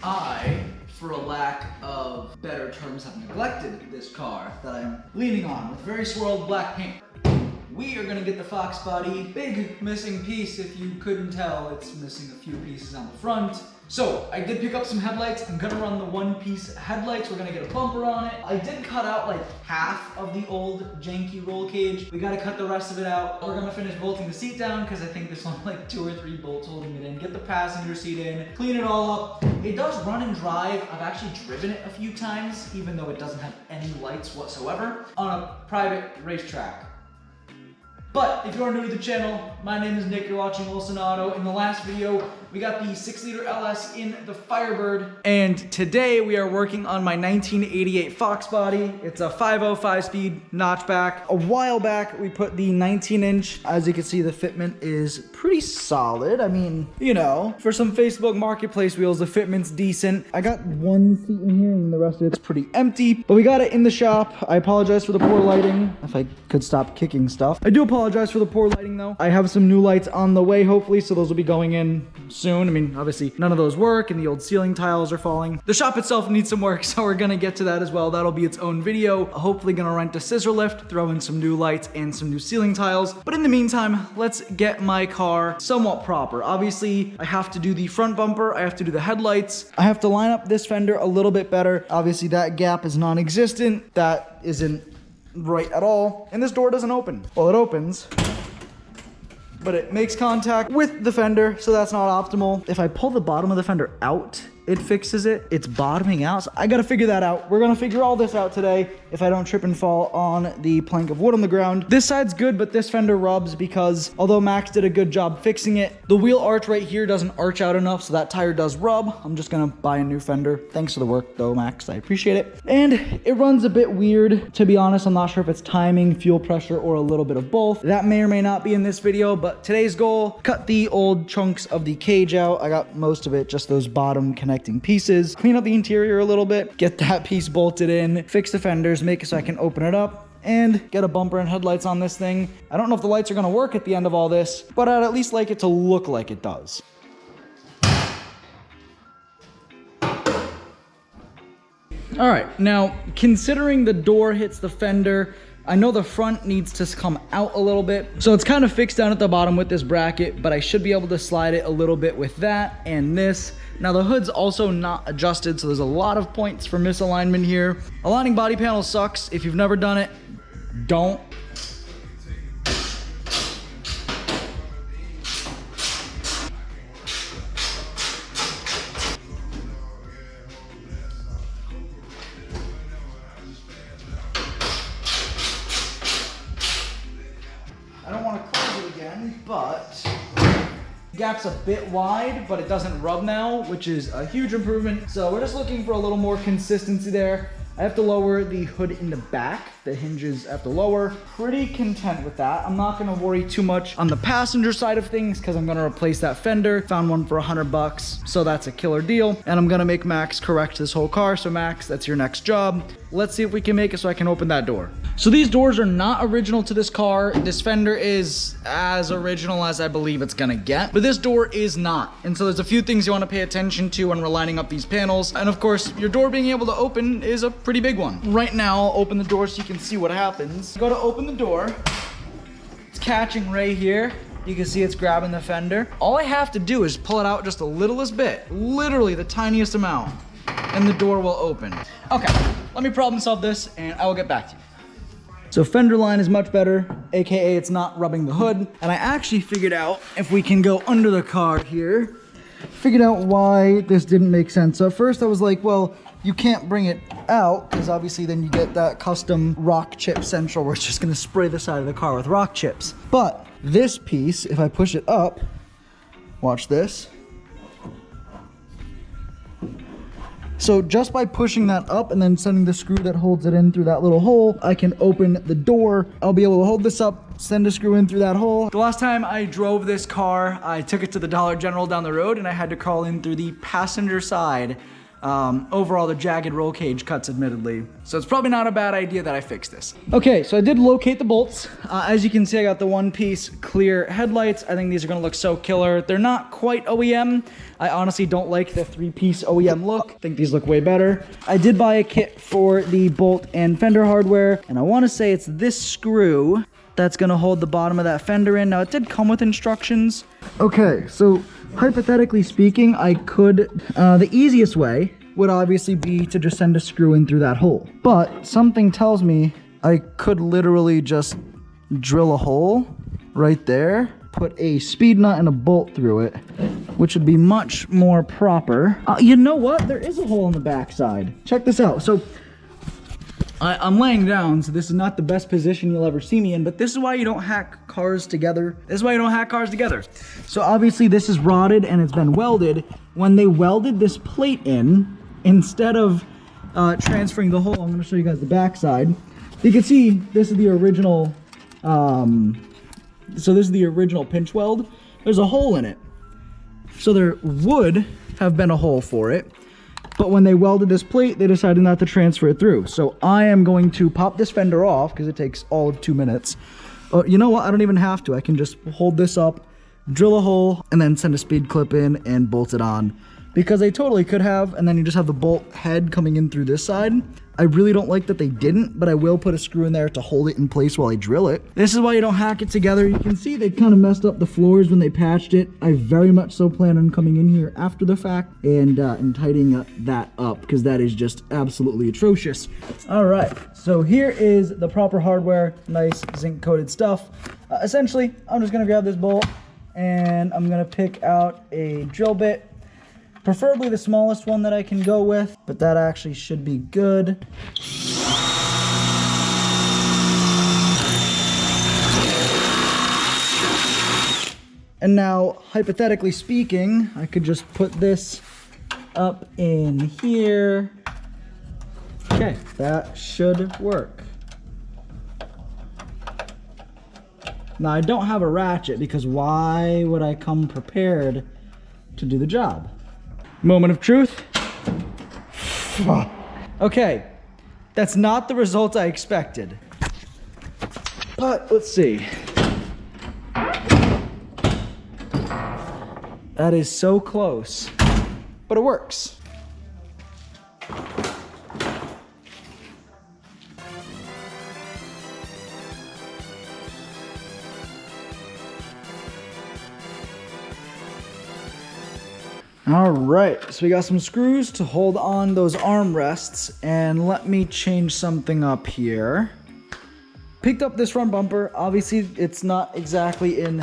I, for a lack of better terms, have neglected this car that I'm leaning on with very swirled black paint. We are gonna get the Foxbody. Big missing piece, if you couldn't tell, it's missing a few pieces on the front. So I did pick up some headlights. I'm gonna run the one-piece headlights. We're gonna get a bumper on it. I did cut out like half of the old janky roll cage. We gotta cut the rest of it out. We're gonna finish bolting the seat down because I think there's only like 2 or 3 bolts holding it in. Get the passenger seat in, clean it all up. It does run and drive. I've actually driven it a few times, even though it doesn't have any lights whatsoever, on a private racetrack. But if you are new to the channel, my name is Nick, you're watching Wilson Auto. In the last video, we got the 6-liter LS in the Firebird. And today we are working on my 1988 Foxbody. It's a 5.05 notchback. A while back, we put the 19-inch. As you can see, the fitment is pretty solid. I mean, you know, for some Facebook Marketplace wheels, the fitment's decent. I got one seat in here and the rest of it's pretty empty. But we got it in the shop. I apologize for the poor lighting. If I could stop kicking stuff. I do apologize for the poor lighting though. I have some new lights on the way, hopefully, so those will be going in soon. I mean, obviously none of those work and the old ceiling tiles are falling. The shop itself needs some work, so we're gonna get to that as well. That'll be its own video. Hopefully gonna rent a scissor lift, throw in some new lights and some new ceiling tiles. But in the meantime, let's get my car somewhat proper. Obviously, I have to do the front bumper. I have to do the headlights. I have to line up this fender a little bit better. Obviously, that gap is non-existent. That isn't right at all. And this door doesn't open. Well, it opens, but it makes contact with the fender, so that's not optimal. If I pull the bottom of the fender out, it fixes it. It's bottoming out, so I gotta figure that out. We're gonna figure all this out today if I don't trip and fall on the plank of wood on the ground. This side's good, but this fender rubs because although Max did a good job fixing it, the wheel arch right here doesn't arch out enough, so that tire does rub. I'm just gonna buy a new fender. Thanks for the work though, Max, I appreciate it. And it runs a bit weird. To be honest, I'm not sure if it's timing, fuel pressure, or a little bit of both. That may or may not be in this video, but today's goal, cut the old chunks of the cage out. I got most of it, just those bottom connecting pieces, clean up the interior a little bit, get that piece bolted in, fix the fenders, make it so I can open it up, and get a bumper and headlights on this thing. I don't know if the lights are gonna work at the end of all this, but I'd at least like it to look like it does. All right, now considering the door hits the fender, I know the front needs to come out a little bit. So it's kind of fixed down at the bottom with this bracket, but I should be able to slide it a little bit with that and this. Now the hood's also not adjusted, so there's a lot of points for misalignment here. Aligning body panel sucks. If you've never done it, don't. I don't want to close it again, but the gap's a bit wide, but it doesn't rub now, which is a huge improvement. So we're just looking for a little more consistency there. I have to lower the hood in the back. The hinges I have to lower. Pretty content with that. I'm not gonna worry too much on the passenger side of things because I'm gonna replace that fender. Found one for $100, so that's a killer deal. And I'm gonna make Max correct this whole car. So Max, that's your next job. Let's see if we can make it so I can open that door. So these doors are not original to this car. This fender is as original as I believe it's gonna get, but this door is not. And so there's a few things you wanna pay attention to when we're lining up these panels. And of course, your door being able to open is a pretty big one. Right now, I'll open the door so you can see what happens. Go to open the door. It's catching right here. You can see it's grabbing the fender. All I have to do is pull it out just the littlest bit, literally the tiniest amount, and the door will open. Okay, let me problem solve this and I will get back to you. So fender line is much better, AKA it's not rubbing the hood. And I actually figured out, if we can go under the car here, figured out why this didn't make sense. So at first I was like, well, you can't bring it out because obviously then you get that custom rock chip central where it's just gonna spray the side of the car with rock chips. But this piece, if I push it up, watch this. So just by pushing that up and then sending the screw that holds it in through that little hole, I can open the door. I'll be able to hold this up, send a screw in through that hole. The last time I drove this car, I took it to the Dollar General down the road and I had to crawl in through the passenger side overall, the jagged roll cage cuts, admittedly. So it's probably not a bad idea that I fix this. Okay, so I did locate the bolts. As you can see, I got the one-piece clear headlights. I think these are gonna look so killer. They're not quite OEM. I honestly don't like the three-piece OEM look. I think these look way better. I did buy a kit for the bolt and fender hardware, and I wanna say it's this screw that's gonna hold the bottom of that fender in. Now, it did come with instructions. Okay, so hypothetically speaking, I could, the easiest way would obviously be to just send a screw in through that hole. But something tells me I could literally just drill a hole right there, put a speed nut and a bolt through it, which would be much more proper. You know what? There is a hole in the backside. Check this out. So I'm laying down, so this is not the best position you'll ever see me in, but this is why you don't hack cars together. This is why you don't hack cars together. So obviously this is rotted and it's been welded. When they welded this plate in, instead of transferring the hole, I'm gonna show you guys the backside. You can see this is the original, so this is the original pinch weld. There's a hole in it. So there would have been a hole for it. But when they welded this plate, they decided not to transfer it through. So I am going to pop this fender off because it takes all of 2 minutes. You know what? I don't even have to. I can just hold this up, drill a hole, and then send a speed clip in and bolt it on. Because they totally could have, and then you just have the bolt head coming in through this side. I really don't like that they didn't, but I will put a screw in there to hold it in place while I drill it. This is why you don't hack it together. You can see they kind of messed up the floors when they patched it. I very much so plan on coming in here after the fact and tidying that up, because that is just absolutely atrocious. All right, so here is the proper hardware, nice zinc coated stuff. Essentially, I'm just gonna grab this bolt and I'm gonna pick out a drill bit. Preferably the smallest one that I can go with, but that actually should be good. And now, hypothetically speaking, I could just put this up in here. Okay, that should work. Now, I don't have a ratchet because why would I come prepared to do the job? Moment of truth. Okay, that's not the result I expected. But let's see. That is so close, but it works. All right, so we got some screws to hold on those armrests, and let me change something up here. Picked up this front bumper. Obviously, it's not exactly in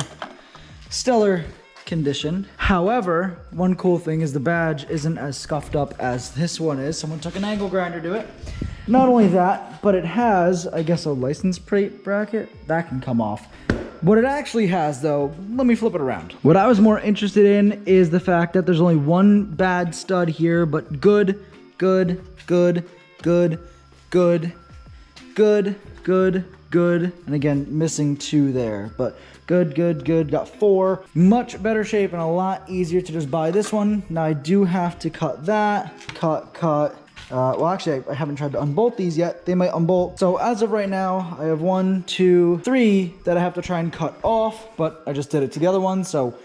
stellar condition. However, one cool thing is the badge isn't as scuffed up as this one is. Someone took an angle grinder to it. Not only that, but it has, I guess, a license plate bracket. That can come off. What it actually has, though, let me flip it around. What I was more interested in is the fact that there's only one bad stud here, but good, good, good, good, good, good, good, good, and again, missing 2 there, but good, good, good, got 4. Much better shape and a lot easier to just buy this one. Now I do have to cut that, cut. Well, actually, I haven't tried to unbolt these yet. They might unbolt. So as of right now, I have 1, 2, 3 that I have to try and cut off, but I just did it to the other one, so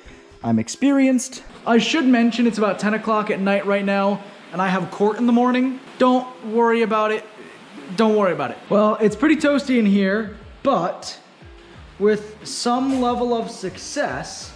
I'm experienced. I should mention it's about 10 o'clock at night right now, and I have court in the morning. Don't worry about it. Don't worry about it. Well, it's pretty toasty in here, but with some level of success,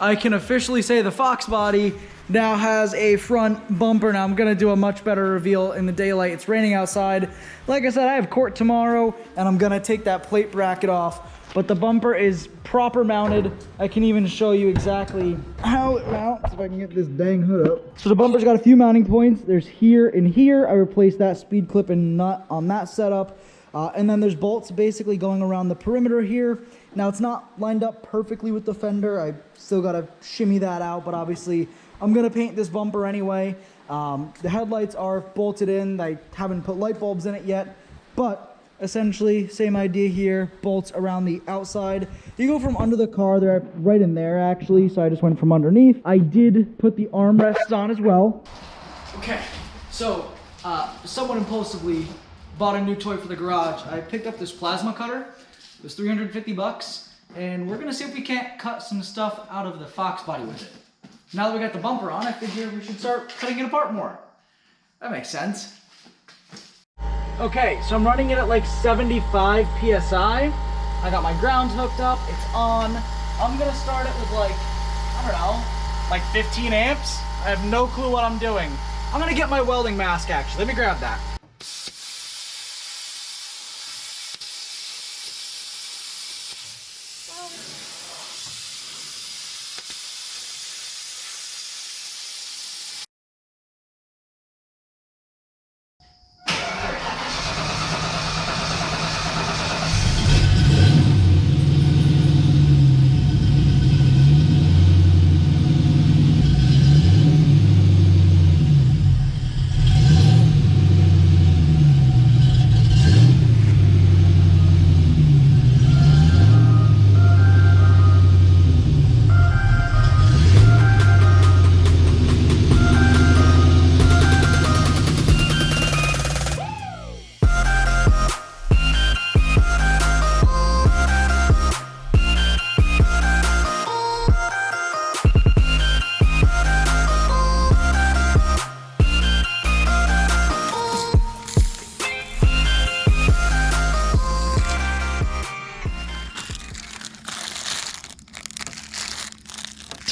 I can officially say the Foxbody now has a front bumper. Now I'm gonna do a much better reveal in the daylight. It's raining outside. Like I said, I have court tomorrow and I'm gonna take that plate bracket off, but the bumper is proper mounted. I can even show you exactly how it mounts if I can get this dang hood up. So the bumper's got a few mounting points. There's here and here. I replaced that speed clip and nut on that setup. And then there's bolts basically going around the perimeter here. Now it's not lined up perfectly with the fender. I still gotta shimmy that out, but obviously I'm gonna paint this bumper anyway. The headlights are bolted in. I haven't put light bulbs in it yet, but essentially same idea here, bolts around the outside. You go from under the car, they're right in there actually, so I just went from underneath. I did put the armrests on as well. Okay, so somewhat impulsively bought a new toy for the garage. I picked up this plasma cutter. It was 350 bucks, and we're gonna see if we can't cut some stuff out of the Foxbody with it. Now that we got the bumper on, I figure we should start cutting it apart more. That makes sense. Okay, so I'm running it at like 75 PSI. I got my ground hooked up, it's on. I'm gonna start it with like, I don't know, like 15 amps. I have no clue what I'm doing. I'm gonna get my welding mask actually. Let me grab that.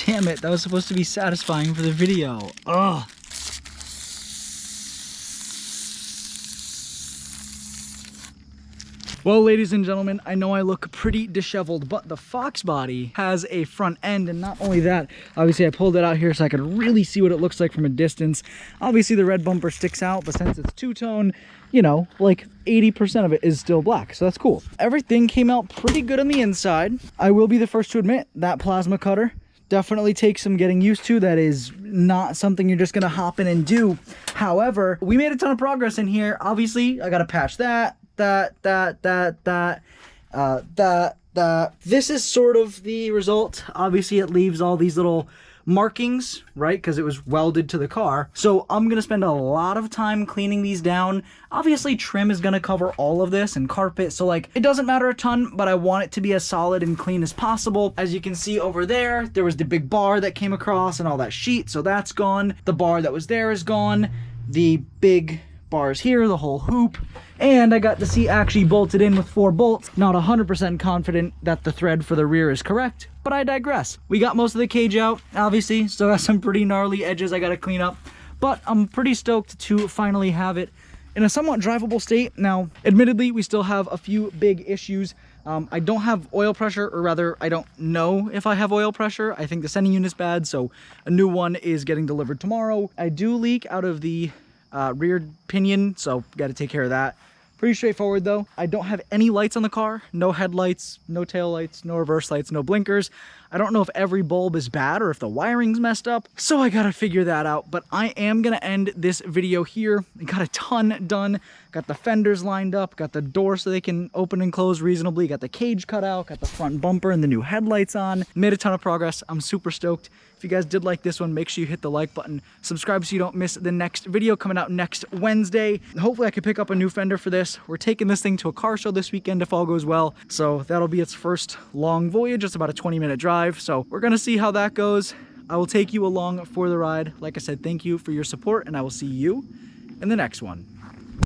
Damn it, that was supposed to be satisfying for the video. Ugh. Well, ladies and gentlemen, I know I look pretty disheveled, but the Foxbody has a front end, and not only that, obviously I pulled it out here so I could really see what it looks like from a distance. Obviously the red bumper sticks out, but since it's two-tone, you know, like 80% of it is still black, so that's cool. Everything came out pretty good on the inside. I will be the first to admit, that plasma cutter definitely takes some getting used to. That is not something you're just gonna hop in and do. However, we made a ton of progress in here. Obviously, I gotta patch that. This is sort of the result. Obviously, it leaves all these little markings, right? Because it was welded to the car. So I'm gonna spend a lot of time cleaning these down. Obviously, trim is gonna cover all of this and carpet. So like, it doesn't matter a ton, but I want it to be as solid and clean as possible. As you can see over there was the big bar that came across and all that sheet. So that's gone. The bar that was there is gone. The big bars here, the whole hoop. And I got the seat actually bolted in with 4 bolts. Not 100% confident that the thread for the rear is correct, but I digress. We got most of the cage out, obviously. Still got some pretty gnarly edges I gotta clean up, but I'm pretty stoked to finally have it in a somewhat drivable state. Now, admittedly, we still have a few big issues. I don't have oil pressure, or rather, I don't know if I have oil pressure. I think the sending unit's bad, so a new one is getting delivered tomorrow. I do leak out of the rear pinion, so gotta take care of that. Pretty straightforward though. I don't have any lights on the car. No headlights, no tail lights, no reverse lights, no blinkers. I don't know if every bulb is bad or if the wiring's messed up, so I gotta figure that out. But I am gonna end this video here. I got a ton done. Got the fenders lined up, got the door so they can open and close reasonably, got the cage cut out, got the front bumper and the new headlights on. Made a ton of progress. I'm super stoked. If you guys did like this one, make sure you hit the like button. Subscribe so you don't miss the next video coming out next Wednesday. Hopefully I can pick up a new fender for this. We're taking this thing to a car show this weekend if all goes well. So that'll be its first long voyage. It's about a 20-minute drive. So we're gonna see how that goes. I will take you along for the ride. Like I said, thank you for your support, and I will see you in the next one.